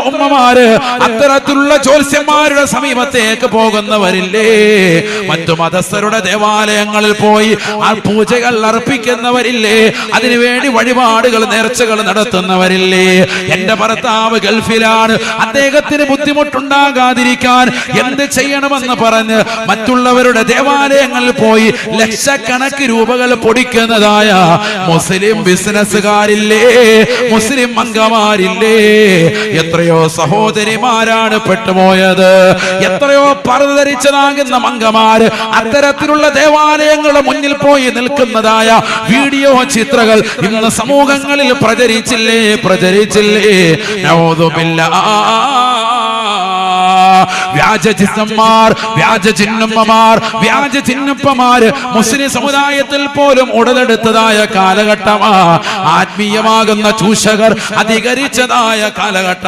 ഉമ്മമാര് അത്തരത്തിലുള്ള ജ്യോത്സ്യന്മാരുടെ സമീപത്തേക്ക് പോകുന്നവരില്ലേ? മറ്റു മതസ്ഥരുടെ ദേവാലയങ്ങളിൽ പോയി ആ പൂജകൾ അർപ്പിക്കുന്നവരില്ലേ? അതിനുവേണ്ടി വഴിപാടുകൾ നേർച്ചകൾ നടത്തുന്നവരില്ലേ? എന്റെ ഭർത്താവ് ഗൾഫിലാണ്, അദ്ദേഹത്തിന് ബുദ്ധിമുട്ടുണ്ടാകാതിരിക്കാൻ എന്ത് ചെയ്യണമെന്ന് പറഞ്ഞ് മറ്റുള്ളവരുടെ ദേവാലയങ്ങളിൽ പോയി ലക്ഷക്കണക്കിന് രൂപകൾ പൊടിക്കുന്നതായ മുസ്ലിം ബിസിനസ്സുകാരില്ലേ? മുസ്ലിം അംഗമാരില്ലേ? എത്രയോ സഹോദരിമാരാണ് പെട്ടുപോയത്. എത്രയോ പർദ്ധരിച്ചതാകുന്ന അംഗമാര് അത്തരത്തിലുള്ള ദേവാലയങ്ങളുടെ മുന്നിൽ പോയി നിൽക്കുന്നതായ വീഡിയോ ചിത്രങ്ങൾ ഇന്ന് സമൂഹങ്ങളിൽ പ്രചരിച്ചില്ലേ? നഊദു ബില്ലാഹ്. വ്യാജ ജിസ്മന്മാർ, വ്യാജ ചിഹ്നമ്മമാർ, വ്യാജ ചിഹ്നപ്പമാര് മുസ്ലിം സമുദായത്തിൽ പോലും ഉടലെടുത്തതായ കാലഘട്ടമാ. ആത്മീയമാകുന്ന ചൂഷകർ അധികരിച്ചതായ കാലഘട്ടം.